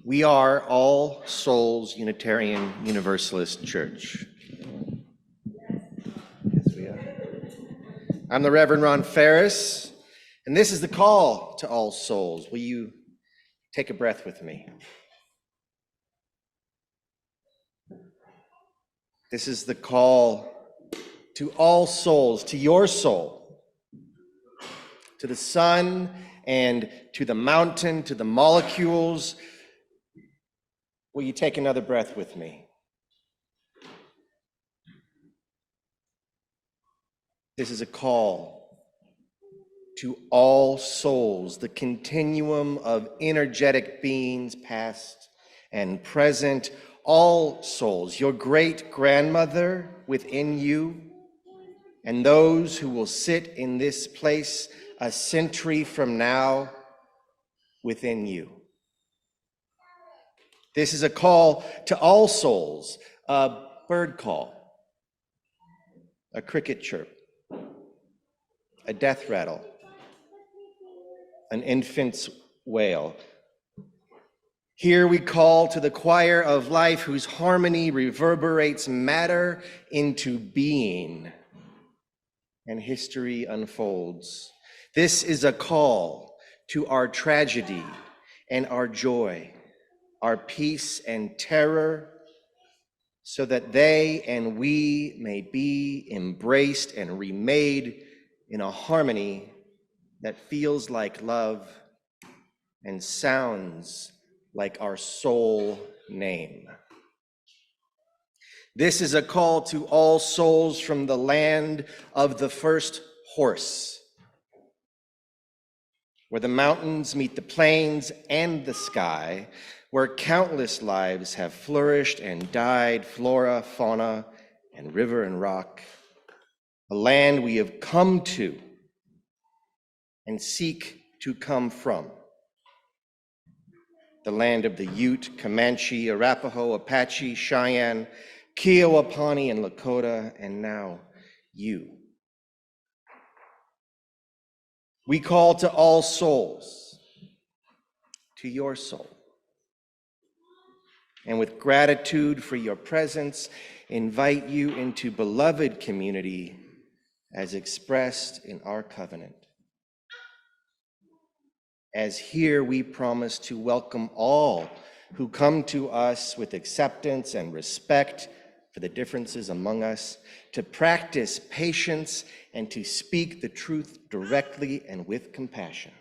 We are All Souls Unitarian Universalist Church. Yes, we are. I'm the Reverend Ron Phares, and this is the call to all souls. Will you take a breath with me? This is the call to all souls, to your soul, to the sun and to the mountain, to the molecules. Will you take another breath with me? This is a call to all souls, the continuum of energetic beings, past and present, all souls, your great-grandmother within you, and those who will sit in this place a century from now within you. This is a call to all souls, a bird call, a cricket chirp, a death rattle, an infant's wail. Here we call to the choir of life whose harmony reverberates matter into being, and history unfolds. This is a call to our tragedy and our joy, our peace and terror, so that they and we may be embraced and remade in a harmony that feels like love and sounds like our soul name. This is a call to all souls from the land of the first horse, where the mountains meet the plains and the sky, where countless lives have flourished and died, flora, fauna, and river and rock, a land we have come to and seek to come from. The land of the Ute, Comanche, Arapaho, Apache, Cheyenne, Kiowa, Pawnee, and Lakota, and now you. We call to all souls, to your soul. And with gratitude for your presence, invite you into beloved community as expressed in our covenant. As here we promise to welcome all who come to us with acceptance and respect for the differences among us, to practice patience and to speak the truth directly and with compassion,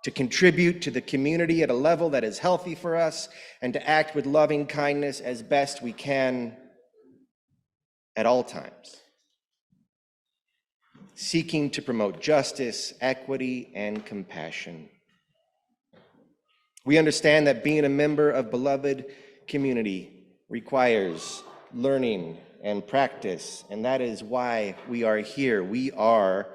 to contribute to the community at a level that is healthy for us, and to act with loving kindness as best we can at all times, seeking to promote justice, equity, and compassion. We understand that being a member of beloved community requires learning and practice, and that is why we are here. We are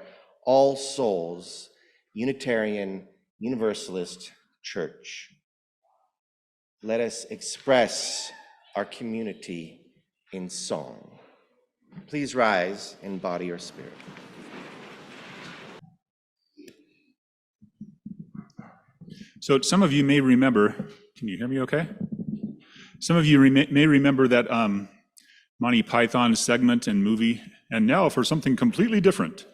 All Souls Unitarian Universalist Church. Let us express our community in song. Please rise in body or spirit. So some of you may remember, can you hear me okay? Some of you may remember that Monty Python segment and movie, and now for something completely different.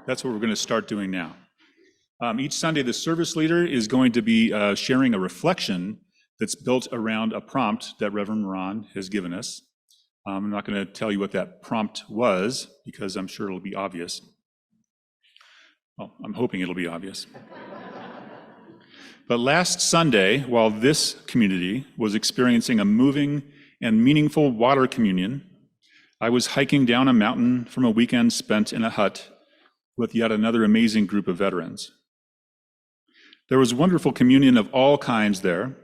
That's what we're going to start doing now. Each Sunday, the service leader is going to be sharing a reflection that's built around a prompt that Reverend Ron has given us. I'm not going to tell you what that prompt was, because I'm sure it'll be obvious. Well, I'm hoping it'll be obvious. But last Sunday, while this community was experiencing a moving and meaningful water communion, I was hiking down a mountain from a weekend spent in a hut with yet another amazing group of veterans. There was wonderful communion of all kinds there,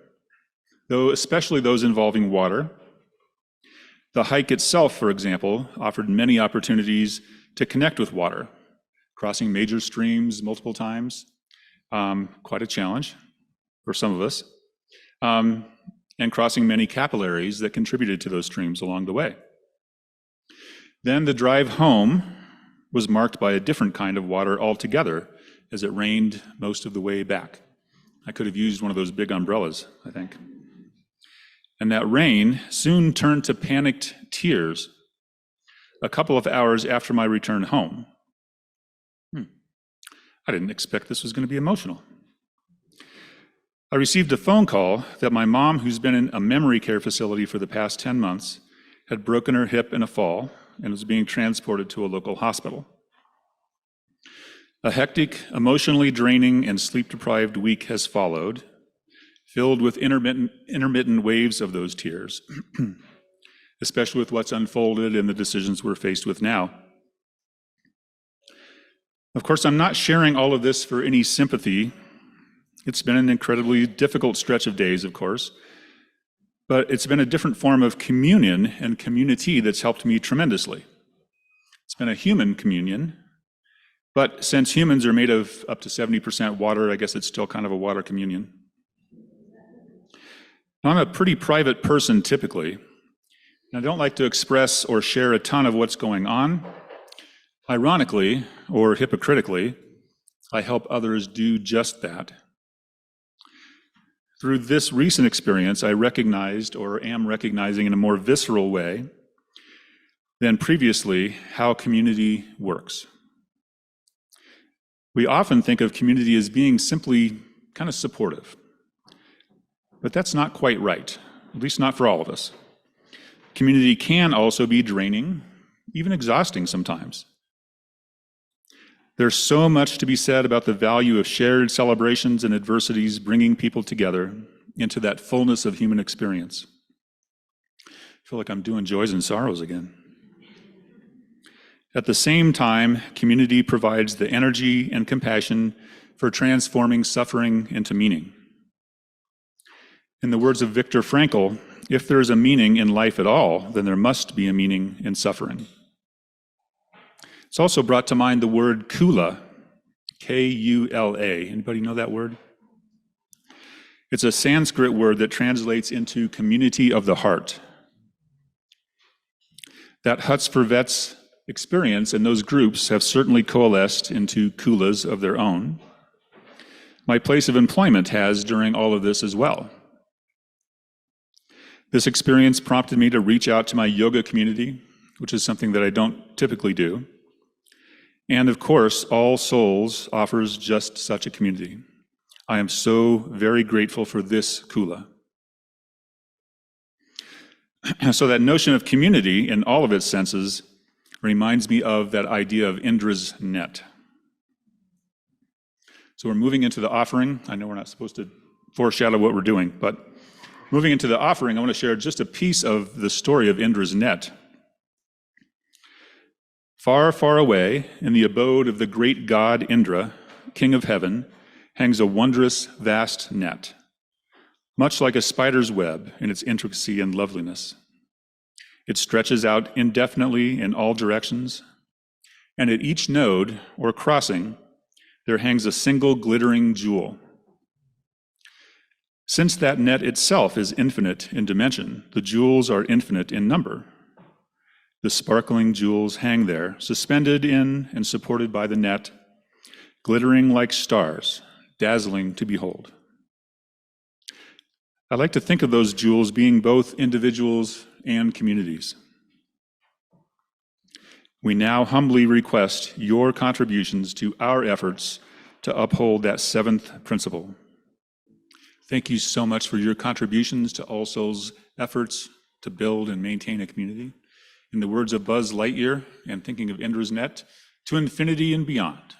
though especially those involving water. The hike itself, for example, offered many opportunities to connect with water, crossing major streams multiple times, quite a challenge for some of us, and crossing many capillaries that contributed to those streams along the way. Then the drive home was marked by a different kind of water altogether, as it rained most of the way back. I could have used one of those big umbrellas, I think. And that rain soon turned to panicked tears a couple of hours after my return home. I didn't expect this was going to be emotional. I received a phone call that my mom, who's been in a memory care facility for the past 10 months, had broken her hip in a fall and was being transported to a local hospital. A hectic, emotionally draining, and sleep-deprived week has followed, filled with intermittent waves of those tears, especially with what's unfolded and the decisions we're faced with now. Of course, I'm not sharing all of this for any sympathy. It's been an incredibly difficult stretch of days, of course, but it's been a different form of communion and community that's helped me tremendously. It's been a human communion, but since humans are made of up to 70% water, I guess it's still kind of a water communion. Now, I'm a pretty private person typically, and I don't like to express or share a ton of what's going on. Ironically, or hypocritically, I help others do just that. Through this recent experience, I recognized, or am recognizing in a more visceral way than previously, how community works. We often think of community as being simply kind of supportive, but that's not quite right, at least not for all of us. Community can also be draining, even exhausting sometimes. There's so much to be said about the value of shared celebrations and adversities bringing people together into that fullness of human experience. I feel like I'm doing joys and sorrows again. At the same time, community provides the energy and compassion for transforming suffering into meaning. In the words of Viktor Frankl, if there is a meaning in life at all, then there must be a meaning in suffering. It's also brought to mind the word kula, K-U-L-A. Anybody know that word? It's a Sanskrit word that translates into community of the heart. That Huts for Vets experience and those groups have certainly coalesced into kulas of their own. My place of employment has during all of this as well. This experience prompted me to reach out to my yoga community, which is something that I don't typically do. And of course, All Souls offers just such a community. I am so very grateful for this kula. So that notion of community in all of its senses reminds me of that idea of Indra's net. So we're moving into the offering. I know we're not supposed to foreshadow what we're doing, but moving into the offering, I want to share just a piece of the story of Indra's net. Far, far away, in the abode of the great god Indra, king of heaven, hangs a wondrous, vast net, much like a spider's web in its intricacy and loveliness. It stretches out indefinitely in all directions, and at each node, or crossing, there hangs a single glittering jewel. Since that net itself is infinite in dimension, the jewels are infinite in number. The sparkling jewels hang there, suspended in and supported by the net, glittering like stars, dazzling to behold. I like to think of those jewels being both individuals and communities. We now humbly request your contributions to our efforts to uphold that seventh principle. Thank you so much for your contributions to All Souls' efforts to build and maintain a community. In the words of Buzz Lightyear, and thinking of Indra's net, to infinity and beyond.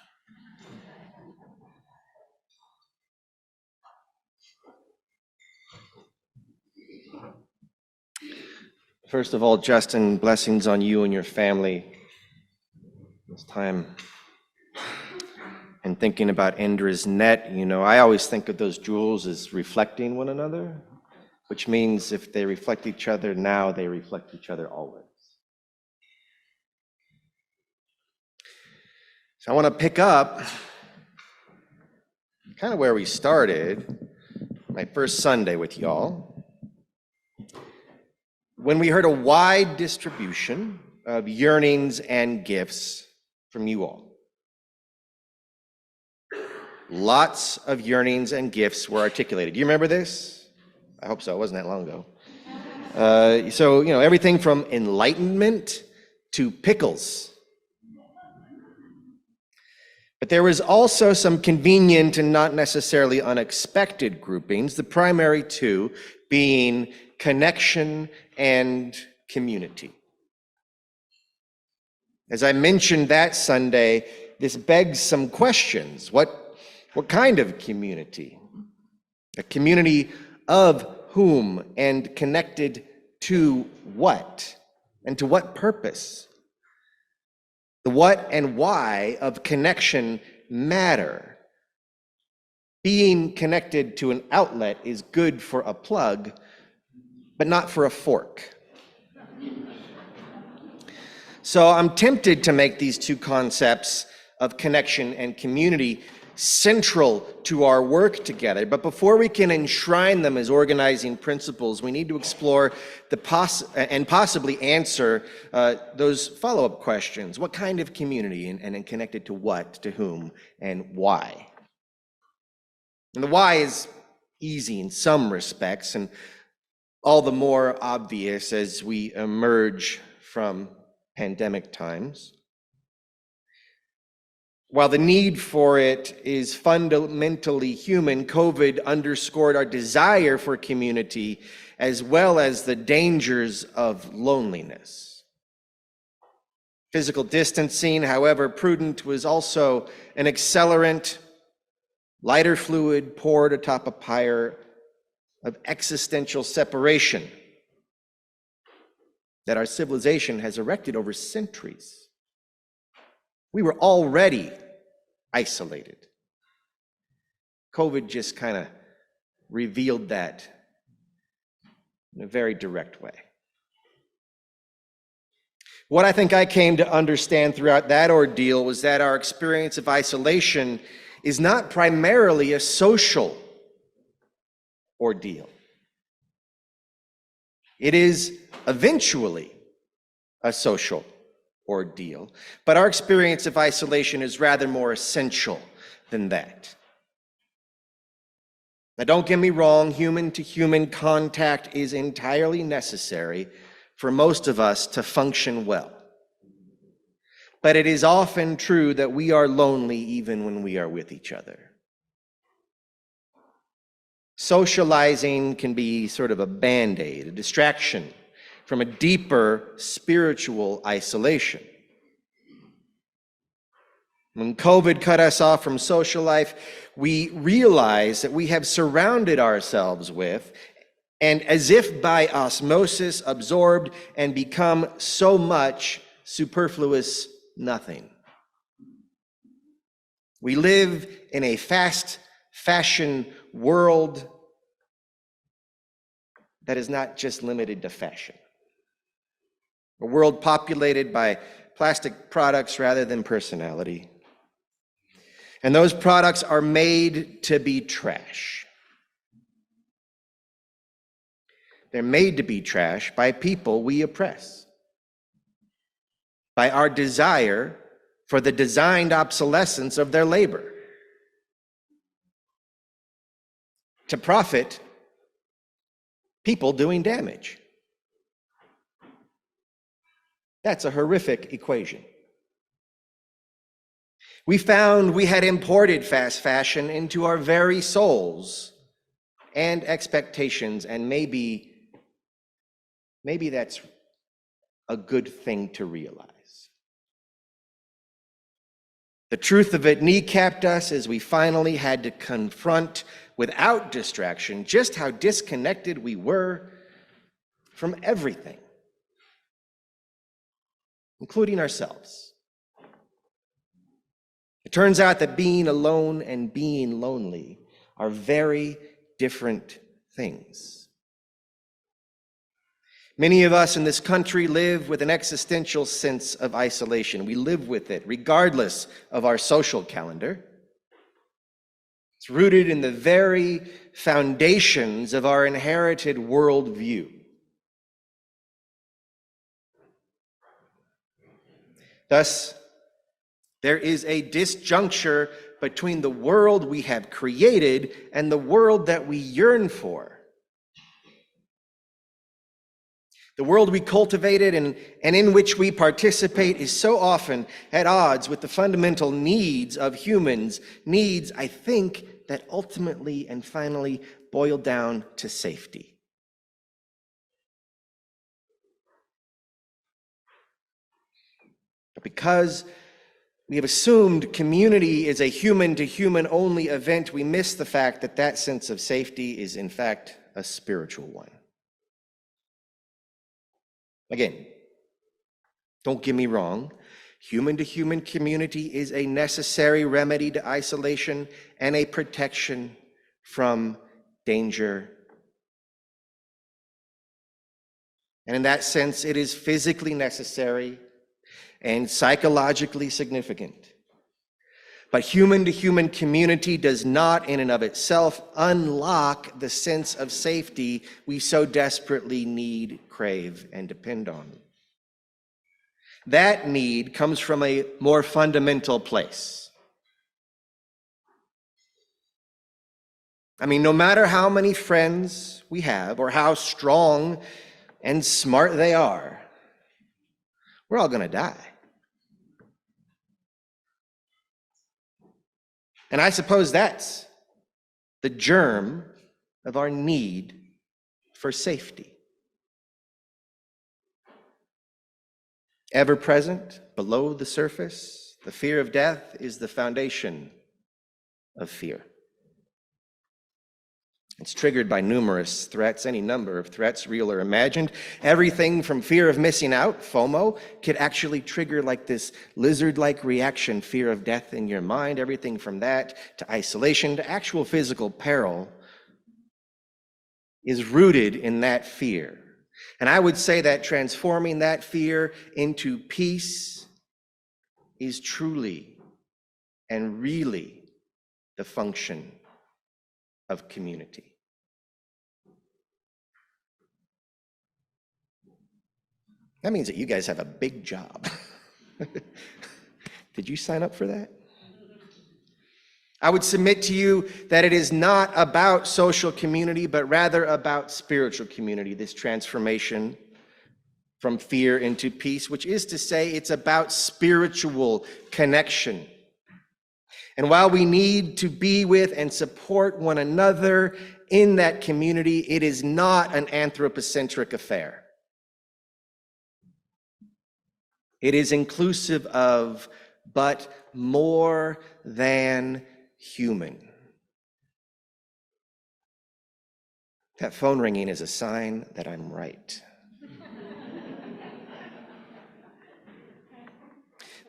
First of all, Justin, blessings on you and your family this time. And thinking about Indra's net, I always think of those jewels as reflecting one another, which means if they reflect each other now, they reflect each other always. So I want to pick up kind of where we started, my first Sunday with y'all, when we heard a wide distribution of yearnings and gifts from you all. lots of yearnings and gifts were articulated. Do you remember this? I hope so. It wasn't that long ago. So, everything from enlightenment to pickles. But there was also some convenient and not necessarily unexpected groupings, the primary two being connection and community. As I mentioned that Sunday, this begs some questions. What kind of community? A community of whom and connected to what? And to what purpose? The what and why of connection matter. Being connected to an outlet is good for a plug, but not for a fork. So I'm tempted to make these two concepts of connection and community central to our work together. But before we can enshrine them as organizing principles, we need to explore and possibly answer those follow-up questions. What kind of community and connected to what, to whom, and why? And the why is easy in some respects, and all the more obvious as we emerge from pandemic times. While the need for it is fundamentally human, COVID underscored our desire for community as well as the dangers of loneliness. Physical distancing, however prudent, was also an accelerant, lighter fluid poured atop a pyre of existential separation that our civilization has erected over centuries. We were already isolated. COVID just kind of revealed that in a very direct way. What I think I came to understand throughout that ordeal was that our experience of isolation is not primarily a social ordeal. It is eventually a social ordeal, but our experience of isolation is rather more essential than that. Now, don't get me wrong, human-to-human contact is entirely necessary for most of us to function well. But it is often true that we are lonely even when we are with each other. Socializing can be sort of a band-aid, a distraction from a deeper spiritual isolation. When COVID cut us off from social life, we realized that we have surrounded ourselves with, and as if by osmosis, absorbed and become so much superfluous nothing. We live in a fast fashion world that is not just limited to fashion. A world populated by plastic products rather than personality. And those products are made to be trash. They're made to be trash by people we oppress, by our desire for the designed obsolescence of their labor, to profit people doing damage. That's a horrific equation. We found we had imported fast fashion into our very souls and expectations, and maybe that's a good thing to realize. The truth of it kneecapped us as we finally had to confront, without distraction, just how disconnected we were from everything, including ourselves. It turns out that being alone and being lonely are very different things. Many of us in this country live with an existential sense of isolation. We live with it regardless of our social calendar. It's rooted in the very foundations of our inherited worldview. Thus, there is a disjuncture between the world we have created and the world that we yearn for. The world we cultivated and in which we participate is so often at odds with the fundamental needs of humans, needs, I think, that ultimately and finally boil down to safety. But because we have assumed community is a human-to-human only event, we miss the fact that that sense of safety is, in fact, a spiritual one. Again, don't get me wrong, human-to-human community is a necessary remedy to isolation and a protection from danger. And in that sense, it is physically necessary and psychologically significant. But human-to-human community does not in and of itself unlock the sense of safety we so desperately need, crave, and depend on. That need comes from a more fundamental place. I mean, no matter how many friends we have or how strong and smart they are, we're all going to die. And I suppose that's the germ of our need for safety. Ever present below the surface, the fear of death is the foundation of fear. It's triggered by numerous threats, any number of threats, real or imagined. Everything from fear of missing out, FOMO, could actually trigger like this lizard-like reaction, fear of death in your mind. Everything from that to isolation to actual physical peril is rooted in that fear. And I would say that transforming that fear into peace is truly and really the function of community. That means that you guys have a big job. Did you sign up for that? I would submit to you that it is not about social community, but rather about spiritual community, this transformation from fear into peace, which is to say it's about spiritual connection. And while we need to be with and support one another in that community, it is not an anthropocentric affair. It is inclusive of, but more than human. That phone ringing is a sign that I'm right.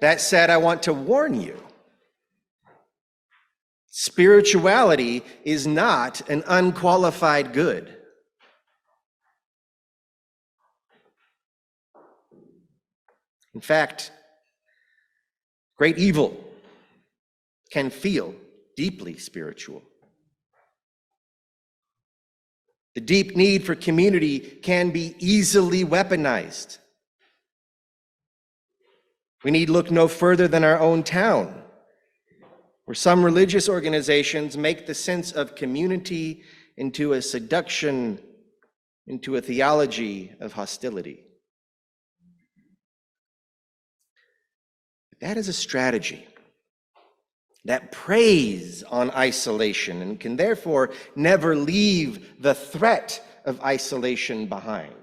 That said, I want to warn you. Spirituality is not an unqualified good. In fact, great evil can feel deeply spiritual. The deep need for community can be easily weaponized. We need look no further than our own town, where some religious organizations make the sense of community into a seduction, into a theology of hostility. That is a strategy that preys on isolation and can therefore never leave the threat of isolation behind.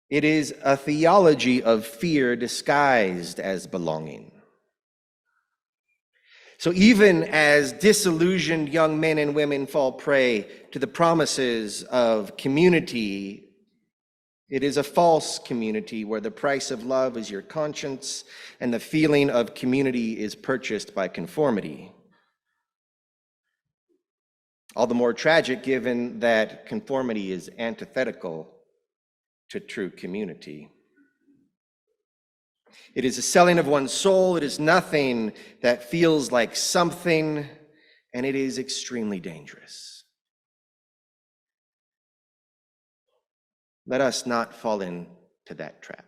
It is a theology of fear disguised as belonging. So even as disillusioned young men and women fall prey to the promises of community, it is a false community where the price of love is your conscience and the feeling of community is purchased by conformity. All the more tragic given that conformity is antithetical to true community. It is a selling of one's soul. It is nothing that feels like something, and it is extremely dangerous. Let us not fall into that trap,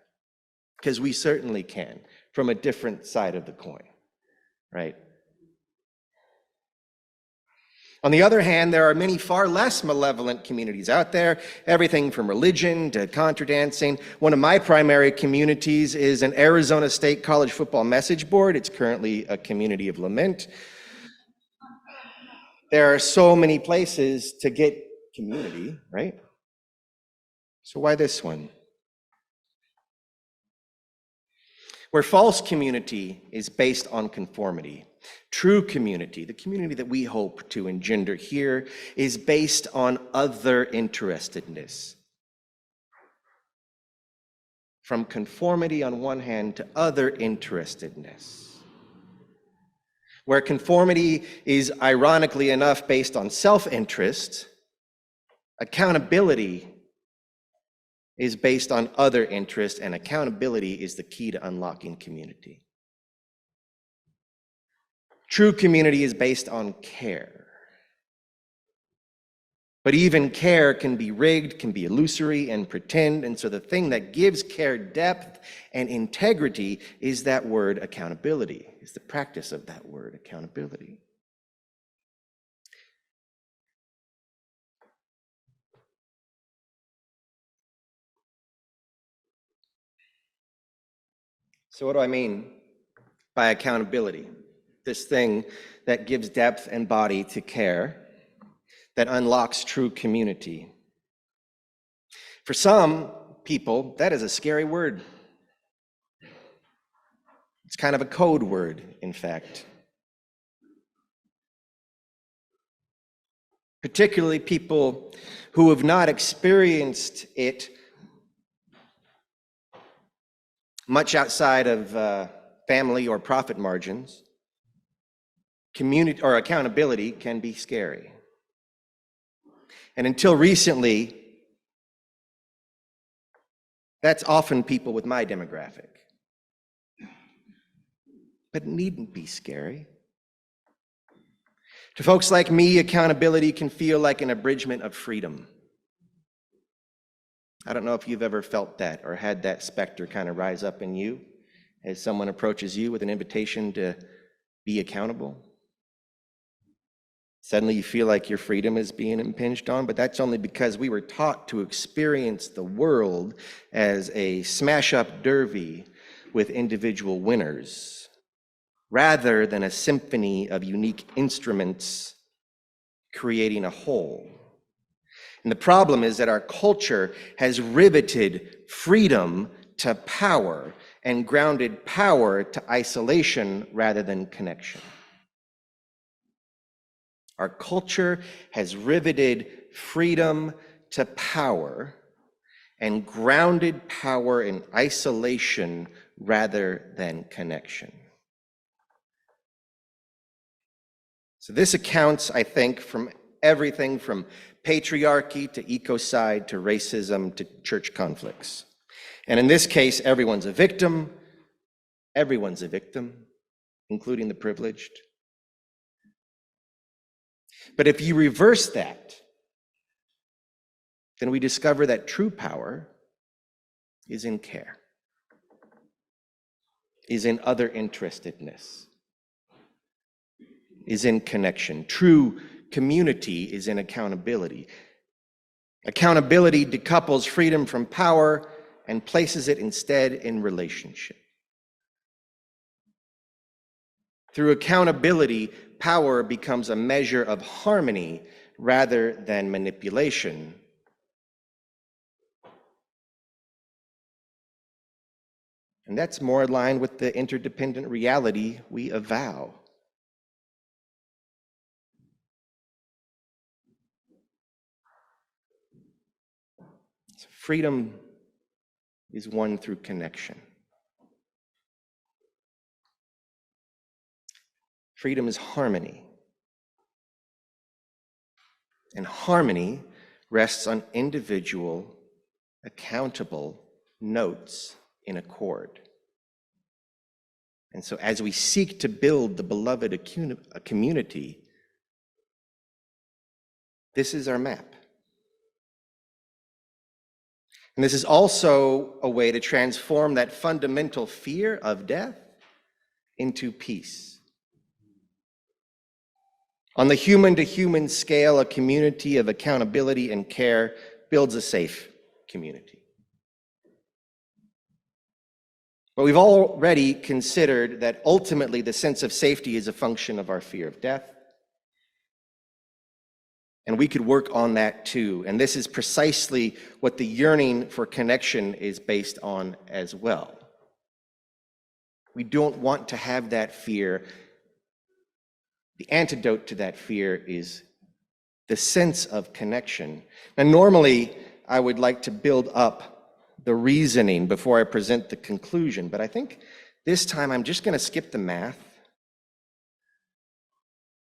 because we certainly can. from a different side of the coin, right? On the other hand, there are many far less malevolent communities out there, everything from religion to contra dancing. One of my primary communities is an Arizona State college football message board. It's currently a community of lament. There are so many places to get community, right? So why this one? Where false community is based on conformity, true community, the community that we hope to engender here, is based on other interestedness. From conformity on one hand to other interestedness. Where conformity is, ironically enough, based on self-interest, accountability is based on other interest, and accountability is the key to unlocking community. True community is based on care. But even care can be rigged, can be illusory and pretend, and so the thing that gives care depth and integrity is that word accountability, is the practice of that word accountability. So what do I mean by accountability? This thing that gives depth and body to care, that unlocks true community. For some people, that is a scary word. It's kind of a code word, in fact. Particularly people who have not experienced it much outside of family or profit margins. Community or accountability can be scary. And until recently, that's often people with my demographic. But it needn't be scary. To folks like me, accountability can feel like an abridgment of freedom. I don't know if you've ever felt that or had that specter kind of rise up in you as someone approaches you with an invitation to be accountable. Suddenly you feel like your freedom is being impinged on, but that's only because we were taught to experience the world as a smash-up derby with individual winners, rather than a symphony of unique instruments creating a whole. And the problem is that our culture has riveted freedom to power and grounded power to isolation rather than connection. Our culture has riveted freedom to power and grounded power in isolation rather than connection. So this accounts, I think, from everything from patriarchy to ecocide to racism to church conflicts. And in this case, everyone's a victim, including the privileged. But if you reverse that, then we discover that true power is in care, is in other interestedness, is in connection. True community is in accountability. Accountability decouples freedom from power and places it instead in relationship. Through accountability, power becomes a measure of harmony rather than manipulation. And that's more aligned with the interdependent reality we avow. So freedom is won through connection. Freedom is harmony. And harmony rests on individual, accountable notes in accord. And so as we seek to build the beloved community, this is our map. And this is also a way to transform that fundamental fear of death into peace. On the human-to-human scale, a community of accountability and care builds a safe community. But we've already considered that ultimately the sense of safety is a function of our fear of death. And we could work on that too. And this is precisely what the yearning for connection is based on as well. We don't want to have that fear. The antidote to that fear is the sense of connection. Now, normally, I would like to build up the reasoning before I present the conclusion, but I think this time I'm just going to skip the math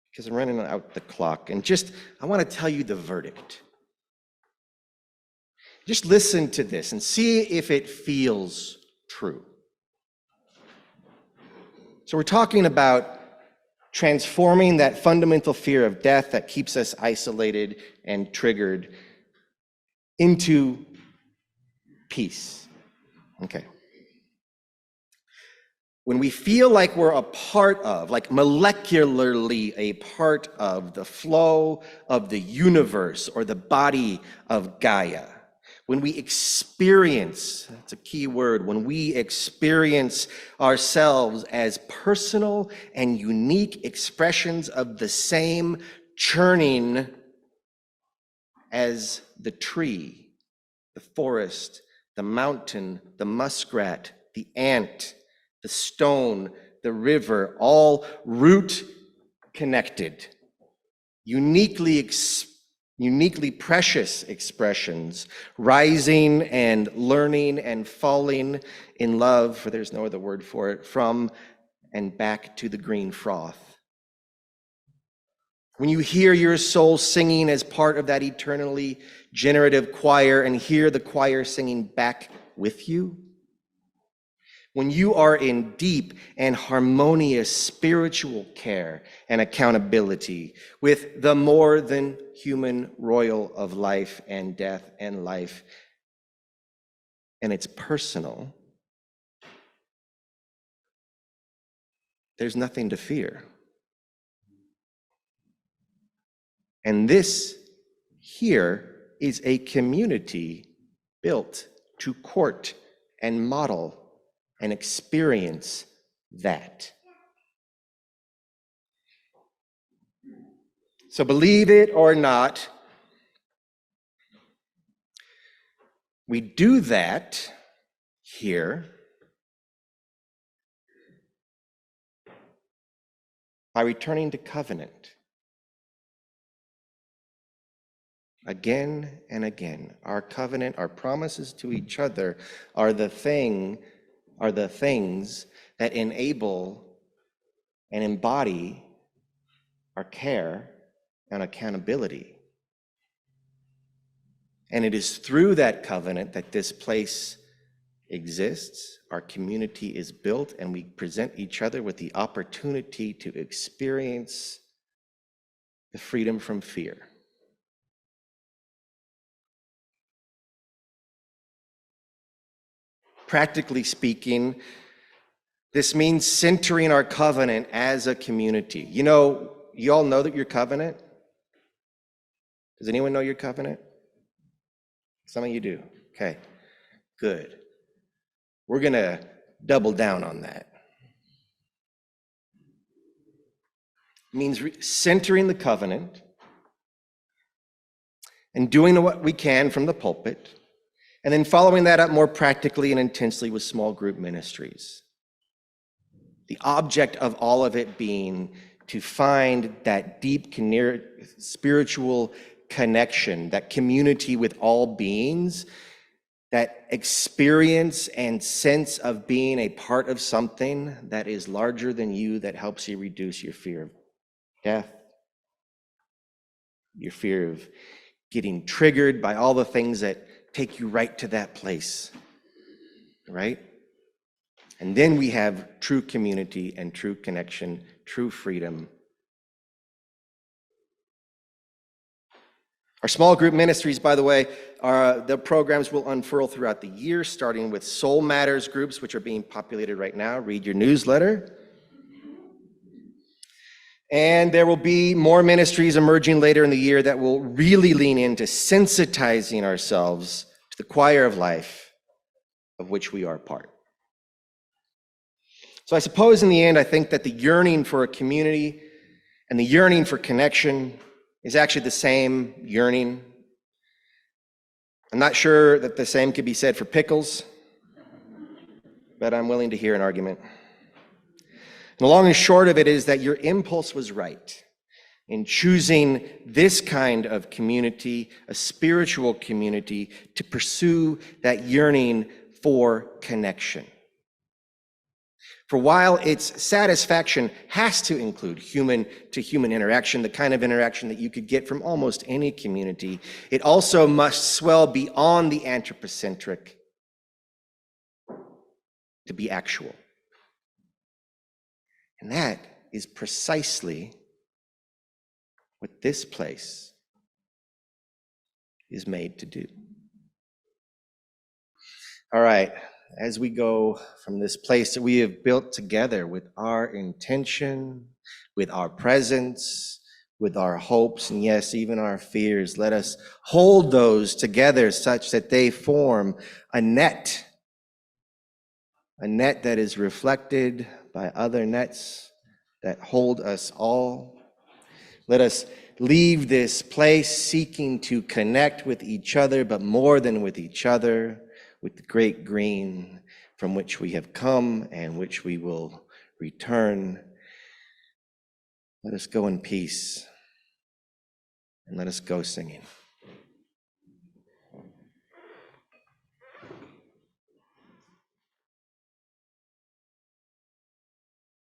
because I'm running out the clock, and I want to tell you the verdict. Just listen to this and see if it feels true. So we're talking about transforming that fundamental fear of death that keeps us isolated and triggered into peace. Okay. When we feel like we're a part of, like molecularly a part of the flow of the universe or the body of Gaia, when we experience, that's a key word, when we experience ourselves as personal and unique expressions of the same churning as the tree, the forest, the mountain, the muskrat, the ant, the stone, the river, all root connected, uniquely precious expressions, rising and learning and falling in love, for there's no other word for it, from and back to the green froth. When you hear your soul singing as part of that eternally generative choir and hear the choir singing back with you, when you are in deep and harmonious spiritual care and accountability with the more than human royal of life and death and life, and it's personal, there's nothing to fear. And this here is a community built to court and model and experience that. So believe it or not, we do that here by returning to covenant. Again and again, our covenant, our promises to each other are the things that enable and embody our care and accountability. And it is through that covenant that this place exists, our community is built, and we present each other with the opportunity to experience the freedom from fear. Practically speaking, this means centering our covenant as a community. You know, you all know that your covenant? Does anyone know your covenant? Some of you do. Okay, good. We're going to double down on that. It means centering the covenant and doing what we can from the pulpit, and then following that up more practically and intensely with small group ministries. The object of all of it being to find that deep spiritual connection, that community with all beings, that experience and sense of being a part of something that is larger than you, that helps you reduce your fear of death, your fear of getting triggered by all the things that take you right to that place, right? And then we have true community and true connection, true freedom. Our small group ministries, by the way, the programs will unfurl throughout the year, starting with Soul Matters groups, which are being populated right now. Read your newsletter. And there will be more ministries emerging later in the year that will really lean into sensitizing ourselves to the choir of life of which we are part. So I suppose in the end, I think that the yearning for a community and the yearning for connection is actually the same yearning. I'm not sure that the same could be said for pickles, but I'm willing to hear an argument. And the long and short of it is that your impulse was right in choosing this kind of community, a spiritual community, to pursue that yearning for connection. For while its satisfaction has to include human-to-human interaction, the kind of interaction that you could get from almost any community, it also must swell beyond the anthropocentric to be actual. And that is precisely what this place is made to do. All right, as we go from this place that we have built together with our intention, with our presence, with our hopes, and yes, even our fears, let us hold those together such that they form a net that is reflected by other nets that hold us all. Let us leave this place seeking to connect with each other, but more than with each other, with the great green from which we have come and which we will return. Let us go in peace, and let us go singing.